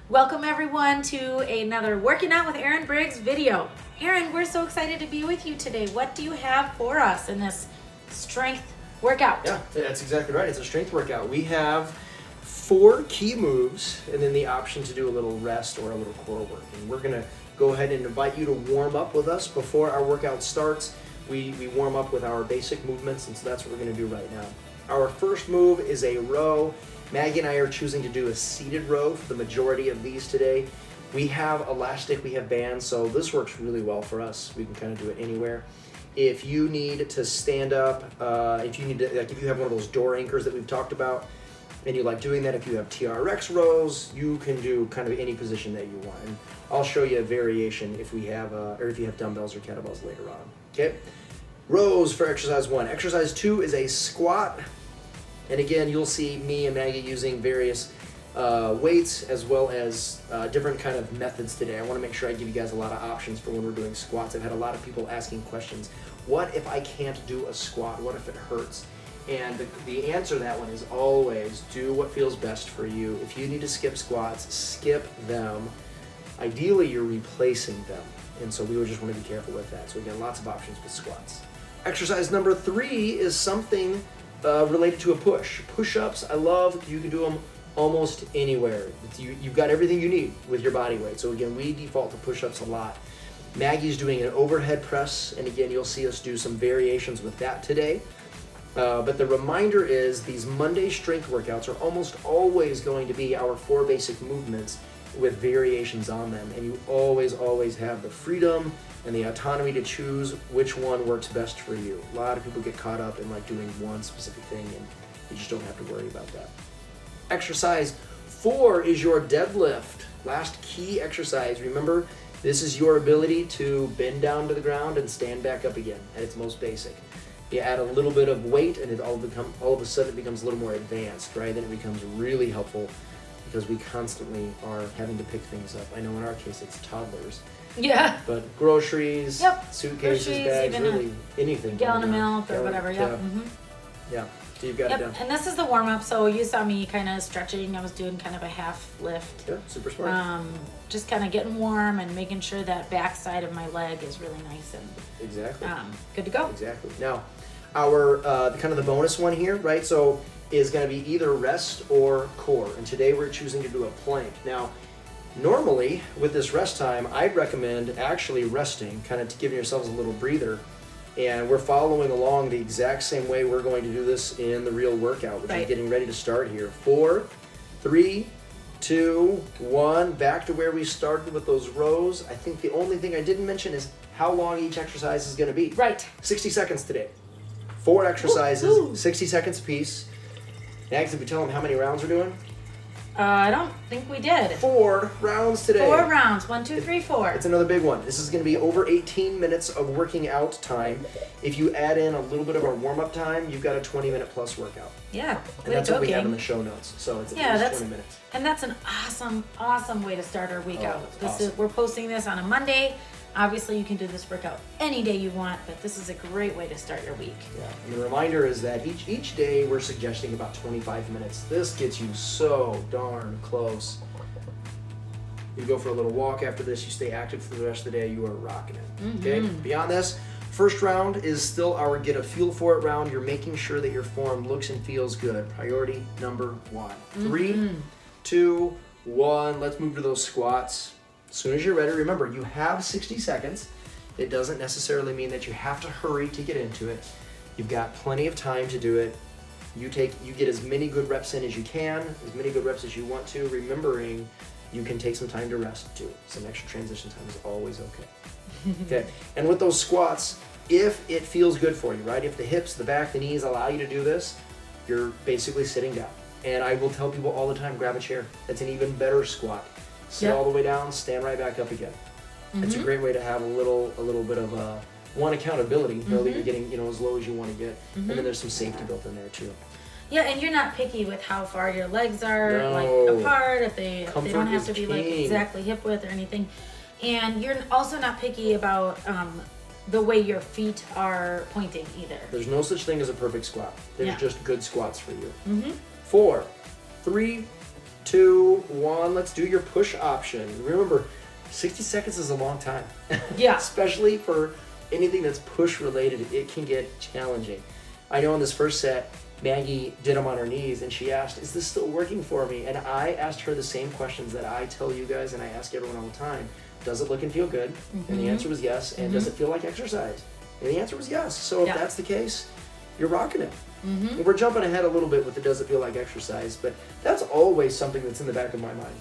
Welcome everyone to another Working Out with Erin Briggs video. Erin, we're so excited to be with you today. What do you have for us in this strength workout? Yeah, that's exactly right. It's a strength workout. We have 4 key moves and then the option to do a little rest or a little core work. And we're going to go ahead and invite you to warm up with us before our workout starts. We warm up with our basic movements, and so that's what we're going to do right now. Our first move is a row. Maggie and I are choosing to do a seated row for the majority of these today. We have elastic, we have bands, so this works really well for us. We can kind of do it anywhere. If you need to stand up, if you have one of those door anchors that we've talked about, and you like doing that, if you have TRX rows, you can do kind of any position that you want. And I'll show you a variation if we have, or if you have dumbbells or kettlebells later on. Okay, rows for exercise 1. Exercise 2 is a squat. And again, you'll see me and Maggie using various weights as well as different kind of methods today. I want to make sure I give you guys a lot of options for when we're doing squats. I've had a lot of people asking questions. What if I can't do a squat? What if it hurts? And the answer to that one is always do what feels best for you. If you need to skip squats, skip them. Ideally, you're replacing them. And so we would just want to be careful with that. So again, lots of options with squats. Exercise number 3 is something related to a push. Push-ups, I love. You can do them almost anywhere. You've got everything you need with your body weight. So again, we default to push-ups a lot. Maggie's doing an overhead press, and again, you'll see us do some variations with that today. But the reminder is these Monday strength workouts are almost always going to be our 4 basic movements with variations on them. And you always have the freedom and the autonomy to choose which one works best for you. A lot of people get caught up in like doing one specific thing, and you just don't have to worry about that. Exercise 4 is your deadlift. Last key exercise. Remember, this is your ability to bend down to the ground and stand back up again at its most basic. You add a little bit of weight and it all of a sudden it becomes a little more advanced, right? Then it becomes really helpful because we constantly are having to pick things up. I know in our case it's toddlers. Yeah. But groceries, suitcases, groceries, bags, really anything. Gallon of milk or whatever, Yeah. Yeah, so you've got it down. And this is the warm-up, so you saw me kind of stretching. I was doing kind of a half lift. Yeah, super smart. Just kind of getting warm and making sure that back side of my leg is really nice and exactly. Good to go. Exactly. Now, our kind of the bonus one here, right? So is going to be either rest or core. And today we're choosing to do a plank. Now, normally with this rest time, I'd recommend actually resting, kind of giving yourselves a little breather. And we're following along the exact same way we're going to do this in the real workout, which is getting ready to start here. 4, 3, 2, 1. Back to where we started with those rows. I think the only thing I didn't mention is how long each exercise is going to be. Right. 60 seconds today. 4 exercises, 60 seconds apiece. Nags, did we tell them how many rounds we're doing? I don't think we did. 4 rounds today. 4 rounds. 1, 2, 3, 4. It's another big one. This is going to be over 18 minutes of working out time. If you add in a little bit of our warm-up time, you've got a 20-minute plus workout. Yeah. And that's what we have in the show notes. So it's at least 20 minutes. And that's an awesome way to start our week out. Awesome. We're posting this on a Monday. Obviously, you can do this workout any day you want, but this is a great way to start your week. Yeah, and the reminder is that each day we're suggesting about 25 minutes. This gets you so darn close. You go for a little walk after this, you stay active for the rest of the day, you are rocking it. Okay, beyond this, first round is still our get a feel for it round. You're making sure that your form looks and feels good. Priority number 1. 3, 2, 1. Let's move to those squats. As soon as you're ready, remember, you have 60 seconds. It doesn't necessarily mean that you have to hurry to get into it. You've got plenty of time to do it. You get as many good reps in as you can, as many good reps as you want to, remembering you can take some time to rest too. Some extra transition time is always okay. Okay, and with those squats, if it feels good for you, right? If the hips, the back, the knees allow you to do this, you're basically sitting down. And I will tell people all the time, grab a chair. That's an even better squat. Sit all the way down, stand right back up again. It's a great way to have a little bit of one accountability, know that you're getting as low as you want to get, and then there's some safety built in there too. Yeah, and you're not picky with how far your legs are like apart, if they don't have to be like exactly hip width or anything. And you're also not picky about the way your feet are pointing either. There's no such thing as a perfect squat. There's just good squats for you. 4, 3, 2, 1. Let's do your push option. Remember, 60 seconds is a long time. Yeah. Especially for anything that's push related, it can get challenging. I know in this first set, Maggie did them on her knees and she asked, is this still working for me? And I asked her the same questions that I tell you guys and I ask everyone all the time. Does it look and feel good? And the answer was yes. And does it feel like exercise? And the answer was yes. So if that's the case, you're rocking it. And we're jumping ahead a little bit with the does it feel like exercise, but that's always something that's in the back of my mind,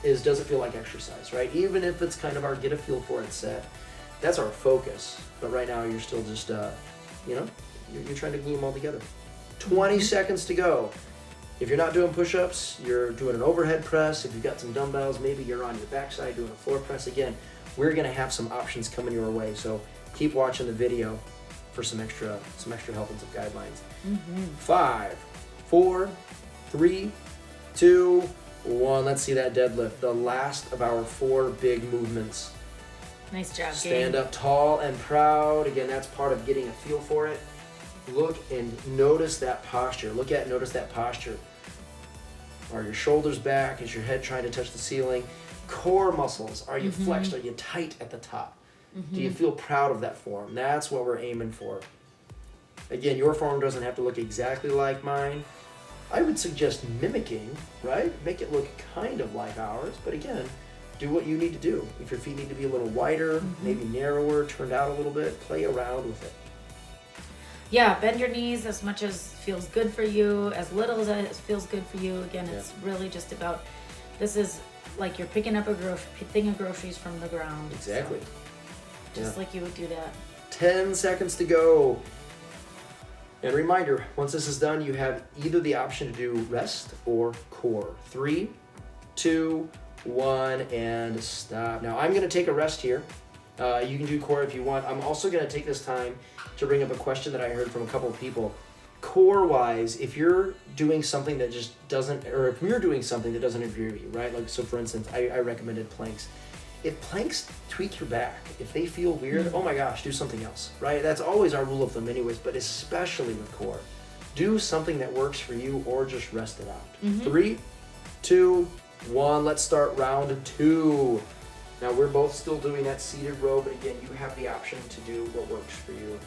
is does it feel like exercise, right? Even if it's kind of our get a feel for it set, that's our focus. But right now you're still just, you're trying to glue them all together. 20 seconds to go. If you're not doing push-ups, you're doing an overhead press. If you've got some dumbbells, maybe you're on your backside doing a floor press. Again, we're gonna have some options coming your way, so keep watching the video for some extra help and some guidelines. 5, 4, 3, 2, 1. Let's see that deadlift. The last of our 4 big movements. Nice job, Stand up tall and proud. Again, that's part of getting a feel for it. Look and notice that posture. Notice that posture. Are your shoulders back? Is your head trying to touch the ceiling? Core muscles. Are you flexed? Are you tight at the top? Do you feel proud of that form? That's what we're aiming for. Again, your form doesn't have to look exactly like mine. I would suggest mimicking, right? Make it look kind of like ours, but again, do what you need to do. If your feet need to be a little wider, maybe narrower, turned out a little bit, play around with it. Yeah, bend your knees as much as feels good for you, as little as it feels good for you. Again, it's really just about, this is like you're picking up a thing of groceries from the ground. Exactly. So, just like you would do that. 10 seconds to go. And a reminder, once this is done, you have either the option to do rest or core. 3, 2, 1, and stop. Now I'm gonna take a rest here. You can do core if you want. I'm also gonna take this time to bring up a question that I heard from a couple of people. Core-wise, if you're doing something that just doesn't, or if you're doing something that doesn't agree with you, right? Like, so for instance, I recommended planks. If planks tweak your back, if they feel weird, oh my gosh, do something else, right? That's always our rule of thumb anyways, but especially with core. Do something that works for you or just rest it out. 3, 2, 1, let's start round 2. Now we're both still doing that seated row, but again, you have the option to do what works for you.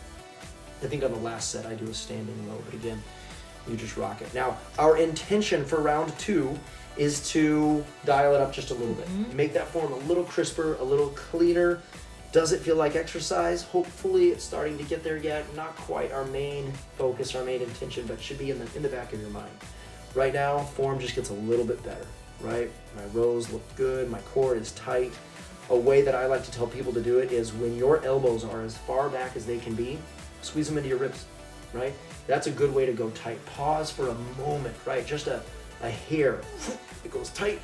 I think on the last set I do a standing row, but again, you just rock it. Now, our intention for round 2 is to dial it up just a little bit. Make that form a little crisper, a little cleaner. Does it feel like exercise? Hopefully it's starting to get there yet. Not quite our main focus, our main intention, but should be in the back of your mind. Right now, form just gets a little bit better, right? My rows look good, my core is tight. A way that I like to tell people to do it is when your elbows are as far back as they can be, squeeze them into your ribs, right? That's a good way to go tight. Pause for a moment, right? Just a hair, it goes tight,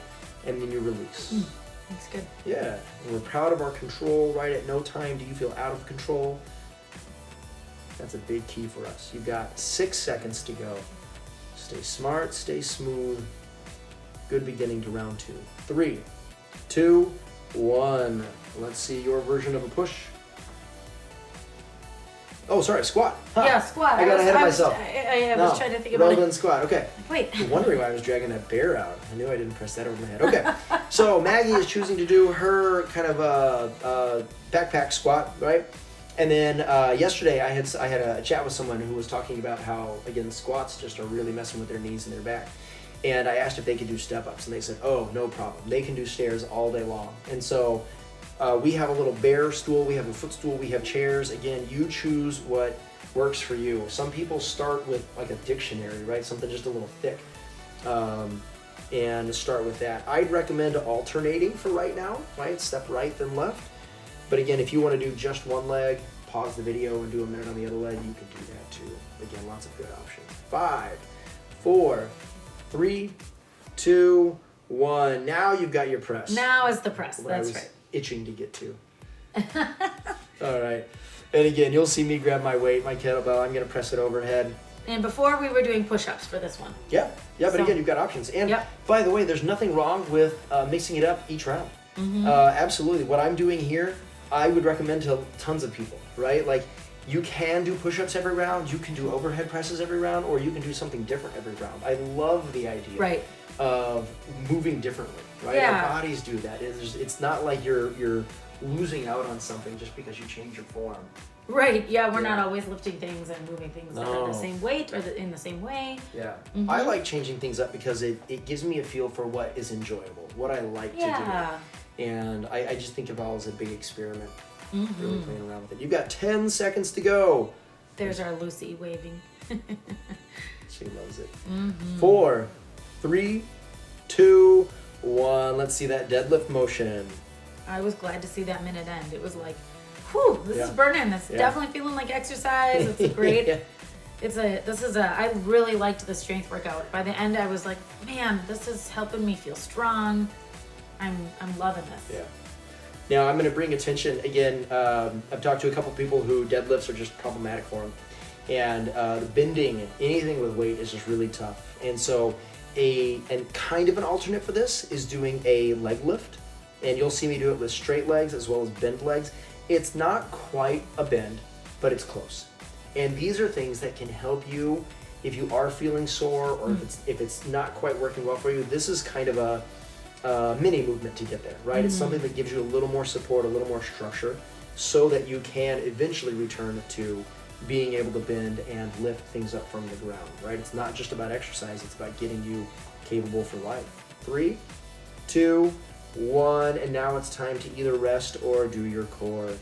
and then you release. That's good. Yeah, and we're proud of our control, right? At no time do you feel out of control. That's a big key for us. You've got 6 seconds to go. Stay smart, stay smooth. Good beginning to round 2. 3, 2, 1. Let's see your version of a push. Oh, sorry, squat. Huh. Yeah, squat. I got ahead of myself. I was trying to think about row then squat. Okay. Wait. I'm wondering why I was dragging that bear out. I knew I didn't press that over my head. Okay. So Maggie is choosing to do her kind of backpack squat, right? And then yesterday I had a chat with someone who was talking about how, again, squats just are really messing with their knees and their back. And I asked if they could do step-ups, and they said, oh, no problem. They can do stairs all day long. And so we have a little bear stool, we have a footstool, we have chairs. Again, you choose what works for you. Some people start with like a dictionary, right? Something just a little thick, and start with that. I'd recommend alternating for right now, right? Step right, then left. But again, if you want to do just one leg, pause the video and do a minute on the other leg, you can do that too. Again, lots of good options. 5, 4, 3, 2, 1. Now you've got your press. Now is the press. What That's I was right. itching to get to. All right. And again, you'll see me grab my weight, my kettlebell. I'm going to press it overhead. And before we were doing push-ups for this one. Yeah. But So- again, you've got options. And by the way, there's nothing wrong with mixing it up each round. Absolutely. What I'm doing here, I would recommend to tons of people, right? Like, you can do push-ups every round, you can do overhead presses every round, or you can do something different every round. I love the idea. Right. of moving differently, right? Yeah. Our bodies do that. It's not like you're losing out on something just because you change your form. Right, yeah, we're not always lifting things and moving things that are the same weight or in the same way. Yeah. I like changing things up because it gives me a feel for what is enjoyable, what I like to do. And I just think of it all as a big experiment, really playing around with it. You've got 10 seconds to go. There's our Lucy waving. She loves it. 4, 3, 2, 1. Let's see that deadlift motion. I was glad to see that minute end. It was like, whew, this is burning. It's definitely feeling like exercise. It's great. I really liked the strength workout. By the end, I was like, man, this is helping me feel strong. I'm loving this. Yeah. Now I'm going to bring attention again. I've talked to a couple people who deadlifts are just problematic for them, and the bending anything with weight is just really tough. And so, and kind of an alternate for this is doing a leg lift, and you'll see me do it with straight legs as well as bent legs. It's not quite a bend, but it's close. And these are things that can help you if you are feeling sore or if it's not quite working well for you. This is kind of a mini movement to get there, right? It's something that gives you a little more support, a little more structure, so that you can eventually return to being able to bend and lift things up from the ground, right? It's not just about exercise, it's about getting you capable for life. 3, 2, 1, and now it's time to either rest or do your core.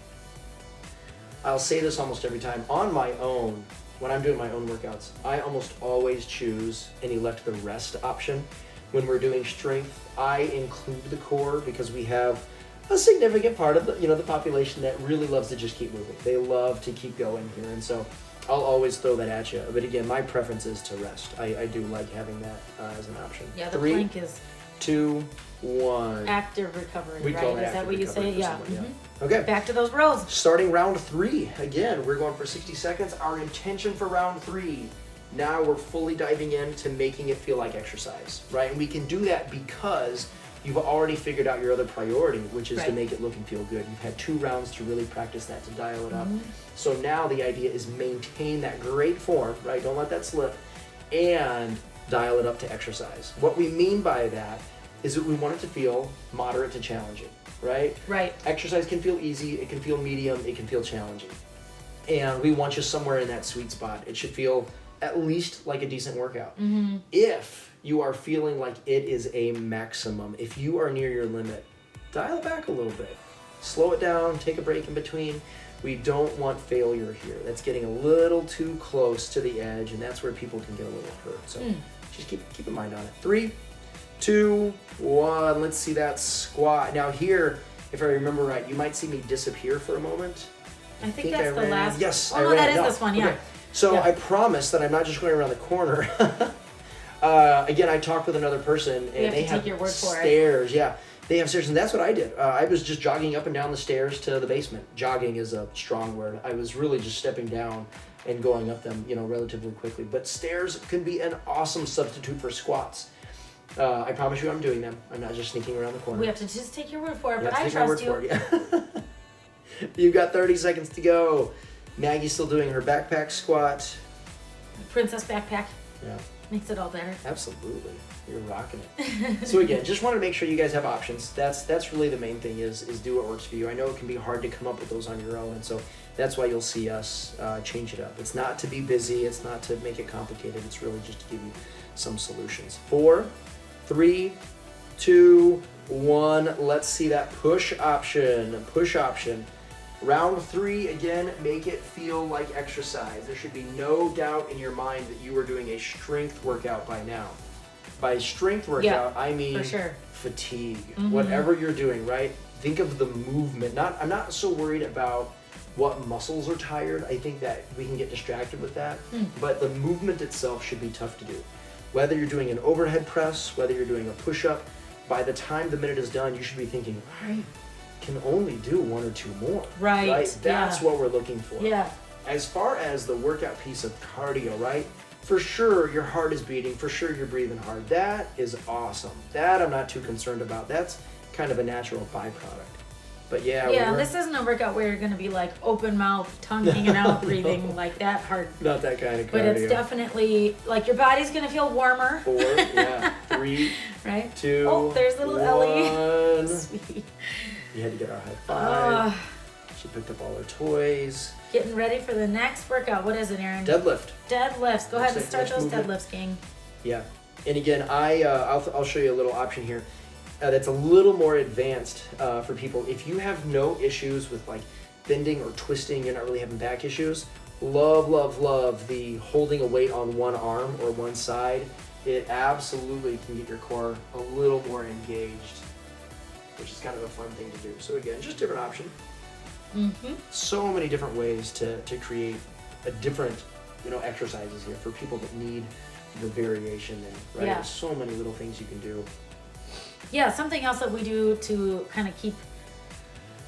I'll say this almost every time. On my own, when I'm doing my own workouts, I almost always choose and elect the rest option. When we're doing strength, I include the core because we have a significant part of the population that really loves to just keep moving. They love to keep going here, and so I'll always throw that at you. But again, my preference is to rest. I do like having that as an option. Yeah, the 3, plank is 2, 1. Active recovery, We right? call it Is that what you say? Yeah. Okay. Back to those rows. Starting round 3. Again, we're going for 60 seconds. Our intention for round 3. Now we're fully diving into making it feel like exercise, right? And we can do that because you've already figured out your other priority, which is to make it look and feel good. You've had 2 rounds to really practice that, to dial it up. So now the idea is maintain that great form, right? Don't let that slip, and dial it up to exercise. What we mean by that is that we want it to feel moderate to challenging, right? Right. Exercise can feel easy, it can feel medium, it can feel challenging. And we want you somewhere in that sweet spot. It should feel at least like a decent workout. If you are feeling like it is a maximum, if you are near your limit, dial it back a little bit. Slow it down, take a break in between. We don't want failure here. That's getting a little too close to the edge, and that's where people can get a little hurt. So just keep in mind on it. 3, 2, 1. Let's see that squat. Now here, if I remember right, you might see me disappear for a moment. I think that's the last. Yes, oh, no, that is this one, yeah. Okay. So I promise that I'm not just going around the corner. Again, I talked with another person, and they have stairs. Yeah, they have stairs, and that's what I did. I was just jogging up and down the stairs to the basement. Jogging is a strong word. I was really just stepping down and going up them, relatively quickly. But stairs can be an awesome substitute for squats. I promise you, I'm doing them. I'm not just sneaking around the corner. We have to just take your word for it, but I trust you. You've got 30 seconds to go. Maggie's still doing her backpack squat. Princess backpack. Yeah. Makes it all better. Absolutely. You're rocking it. So again, just want to make sure you guys have options. That's really the main thing is do what works for you. I know it can be hard to come up with those on your own, and so that's why you'll see us change it up. It's not to be busy. It's not to make it complicated. It's really just to give you some solutions. 4, 3, 2, 1. Let's see that push option. Push option. Round 3, again, make it feel like exercise. There should be no doubt in your mind that you are doing a strength workout by now. By strength workout, I mean for sure. fatigue. Whatever you're doing, right? Think of the movement. I'm not so worried about what muscles are tired. I think that we can get distracted with that. But the movement itself should be tough to do. Whether you're doing an overhead press, whether you're doing a push-up, by the time the minute is done, you should be thinking, I can only do 1 or 2 more. Right. That's what we're looking for. Yeah. As far as the workout piece of cardio, right? For sure, your heart is beating. For sure, you're breathing hard. That is awesome. That I'm not too concerned about. That's kind of a natural byproduct. But yeah, this isn't a workout where you're going to be like open mouth, tongue hanging out, breathing like that hard. Not that kind of cardio. But it's definitely like your body's going to feel warmer. 4, 3, 3, right? 2, oh, there's little 1. Ellie. Sweet. You had to get our high five. She picked up all her toys. Getting ready for the next workout. What is it, Aaron? Deadlift. Deadlifts. Go ahead and start those movement. deadlifts, gang. Yeah. And again, I'll show you a little option here that's a little more advanced for people. If you have no issues with like bending or twisting, you're not really having back issues, love the holding a weight on one arm or one side. It absolutely can get your core a little more engaged, which is kind of a fun thing to do. So again, just different option. Mm-hmm. So many different ways to create a different, exercises here for people that need the variation in, right? Yeah. There's so many little things you can do. Yeah, something else that we do to kind of keep,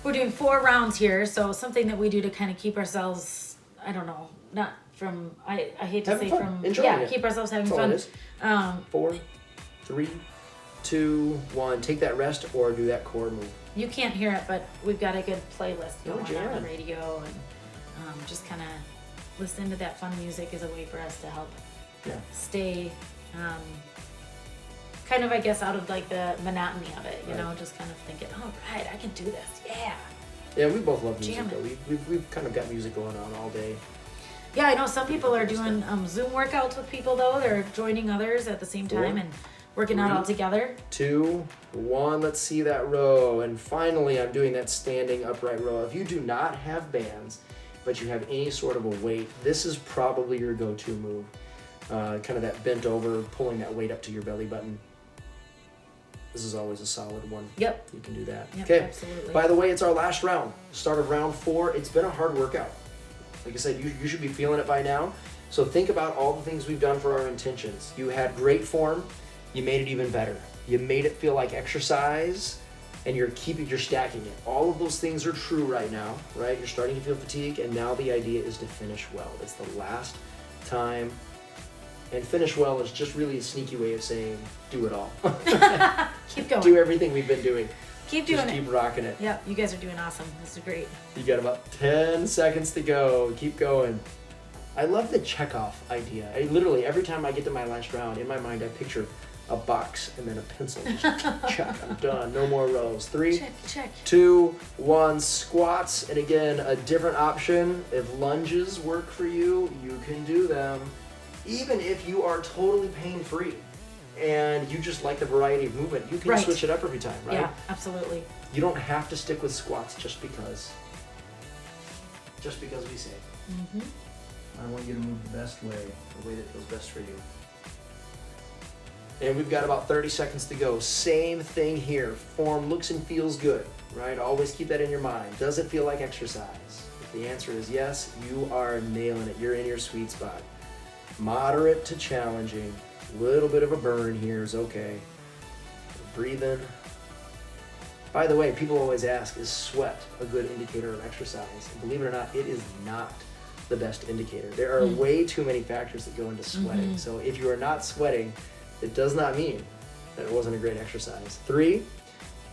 we're doing 4 rounds here, so something that we do to kind of keep ourselves, I don't know, not from, I hate to Having say fun. from, Enjoying it. keep ourselves having That's all fun. it is. 4, 3, 2, 1. Take that rest or do that core move. You can't hear it, but we've got a good playlist Oh, going on Jan. the radio, and just kind of listening to that fun music is a way for us to help stay kind of, I guess, out of like the monotony of it, you know, just kind of thinking, oh, right, I can do this, yeah. Yeah, we both love music, Jam though. We've kind of got music going on all day. Yeah, I know some people are doing Zoom workouts with people, though. They're joining others at the same time and working out all together. 2, 1, let's see that row. And finally, I'm doing that standing upright row. If you do not have bands, but you have any sort of a weight, this is probably your go-to move. Kind of that bent over, pulling that weight up to your belly button. This is always a solid one. Yep. You can do that. Yep, okay. Absolutely. By the way, it's our last round. Start of round 4. It's been a hard workout. Like I said, you should be feeling it by now. So think about all the things we've done for our intentions. You had great form. You made it even better. You made it feel like exercise, and you're stacking it. All of those things are true right now, right? You're starting to feel fatigue, and now the idea is to finish well. It's the last time. And finish well is just really a sneaky way of saying do it all. Keep going. Do everything we've been doing. Keep doing it. Keep rocking it. Yep, you guys are doing awesome. This is great. You got about 10 seconds to go. Keep going. I love the check-off idea. Literally, every time I get to my last round, in my mind, I picture a box and then a pencil. Just check, I'm done. No more rows. 3, check. 2, 1, squats. And again, a different option. If lunges work for you, you can do them. Even if you are totally pain-free and you just like the variety of movement, you can switch it up every time, right? Yeah, absolutely. You don't have to stick with squats just because we say. Mm-hmm. I want you to move the best way, the way that feels best for you. And we've got about 30 seconds to go. Same thing here. Form looks and feels good, right? Always keep that in your mind. Does it feel like exercise? If the answer is yes, you are nailing it. You're in your sweet spot. Moderate to challenging. Little bit of a burn here is okay. Breathe in. By the way, people always ask, is sweat a good indicator of exercise? And believe it or not, it is not the best indicator. There are way too many factors that go into sweating. Mm-hmm. So if you are not sweating, it does not mean that it wasn't a great exercise. 3,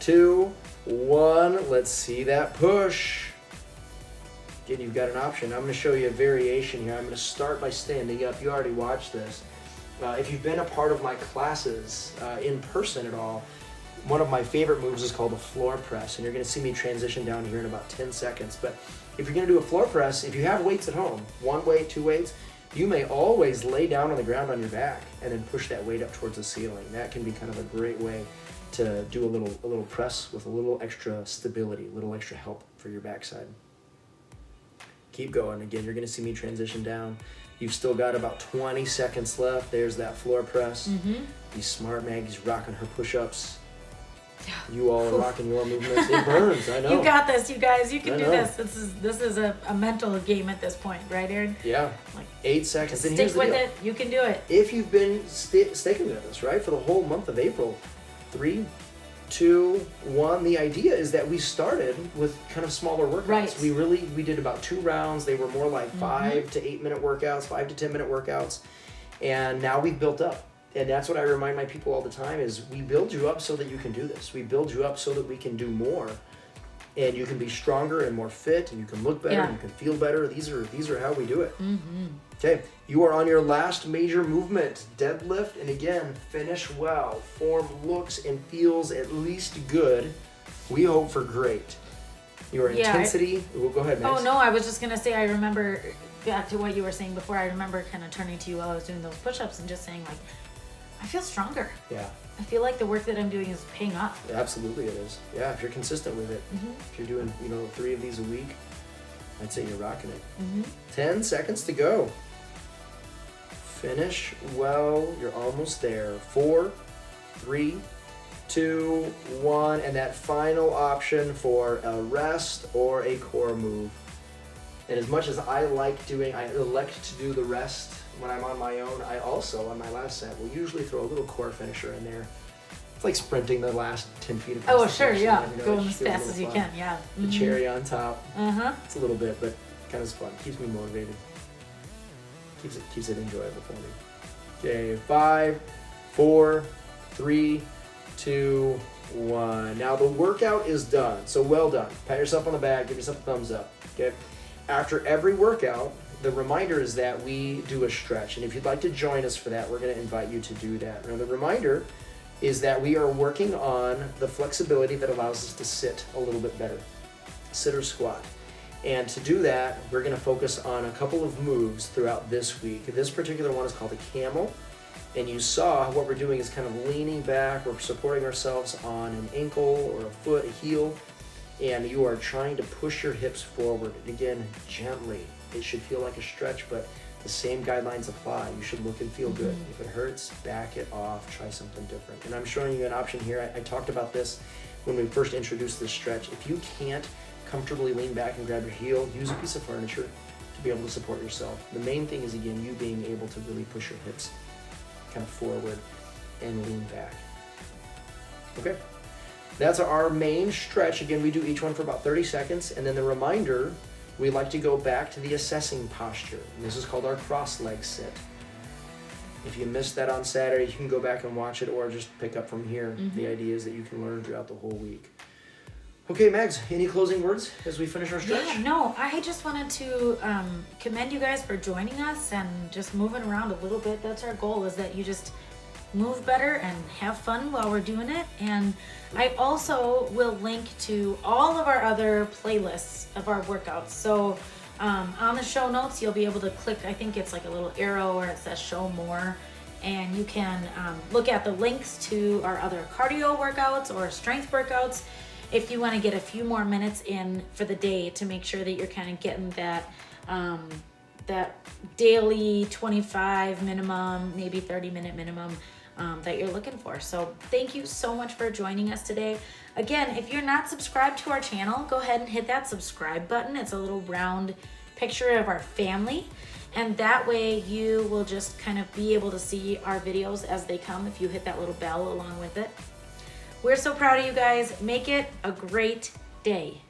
2, 1. Let's see that push. Again, you've got an option. I'm going to show you a variation here. I'm going to start by standing up. You already watched this. If you've been a part of my classes in person at all, one of my favorite moves is called a floor press, and you're going to see me transition down here in about 10 seconds. But if you're going to do a floor press, if you have weights at home, 1 weight, 2 weights, you may always lay down on the ground on your back and then push that weight up towards the ceiling. That can be kind of a great way to do a little press with a little extra stability, a little extra help for your backside. Keep going. Again, you're going to see me transition down. You've still got about 20 seconds left. There's that floor press. Mm-hmm. Be smart, Maggie's rocking her push-ups. You all are rocking your movements. It burns, I know. You got this, you guys. You can do this. This is a mental game at this point, right, Aaron? Yeah. Like 8 seconds. And stick with it. You can do it. If you've been sticking with us, right, for the whole month of April, 3, 2, 1. The idea is that we started with kind of smaller workouts. Right. We did about 2 rounds. They were more like 5 to 8 minute workouts, 5 to 10 minute workouts, and now we've built up. And that's what I remind my people all the time is we build you up so that you can do this. We build you up so that we can do more. and you can be stronger and more fit, and you can look better, and you can feel better. These are how we do it. Okay, you are on your last major movement, deadlift, and again, finish well. Form looks and feels at least good. We hope for great. Your intensity, well, go ahead, Max. Oh no, I was just gonna say, I remember, back to what you were saying before, I remember kind of turning to you while I was doing those push-ups and just saying, like, I feel stronger. Yeah. I feel like the work that I'm doing is paying off. Absolutely it is. Yeah, if you're consistent with it. If you're doing, 3 of these a week, I'd say you're rocking it. 10 seconds to go. Finish well. You're almost there. 4, 3, 2, 1, and that final option for a rest or a core move. And as much as I elect to do the rest when I'm on my own, I also, on my last set, will usually throw a little core finisher in there. It's like sprinting the last 10 feet across Oh, the sure, finish yeah. line, Going as fast as you can, yeah. The cherry on top. Uh-huh. It's a little bit, but kind of fun. Keeps me motivated. Keeps it enjoyable for me. Okay, 5, 4, 3, 2, 1. Now the workout is done, so well done. Pat yourself on the back, give yourself a thumbs up. Okay. After every workout, the reminder is that we do a stretch, and if you'd like to join us for that, we're going to invite you to do that. Now the reminder is that we are working on the flexibility that allows us to sit a little bit better, sit or squat. And to do that, we're going to focus on a couple of moves throughout this week. This particular one is called a camel. And you saw what we're doing is kind of leaning back. We're supporting ourselves on an ankle or a foot, a heel. And you are trying to push your hips forward. And again, gently. It should feel like a stretch, but the same guidelines apply. You should look and feel good. If it hurts, back it off. Try something different. And I'm showing you an option here. I talked about this when we first introduced this stretch. If you can't comfortably lean back and grab your heel, use a piece of furniture to be able to support yourself. The main thing is, again, you being able to really push your hips kind of forward and lean back. Okay, that's our main stretch. Again, we do each one for about 30 seconds, and then the reminder, we like to go back to the assessing posture. And this is called our cross leg sit. If you missed that on Saturday, you can go back and watch it or just pick up from here. The idea is that you can learn throughout the whole week. Okay, Mags, any closing words as we finish our stretch? Yeah, no, I just wanted to commend you guys for joining us and just moving around a little bit. That's our goal, is that you just move better and have fun while we're doing it. And I also will link to all of our other playlists of our workouts. So on the show notes, you'll be able to click, I think it's like a little arrow where it says show more. And you can look at the links to our other cardio workouts or strength workouts if you want to get a few more minutes in for the day to make sure that you're kind of getting that that daily 25 minimum, maybe 30-minute minimum that you're looking for. So thank you so much for joining us today. Again, if you're not subscribed to our channel, go ahead and hit that subscribe button. It's a little round picture of our family. And that way you will just kind of be able to see our videos as they come if you hit that little bell along with it. We're so proud of you guys. Make it a great day.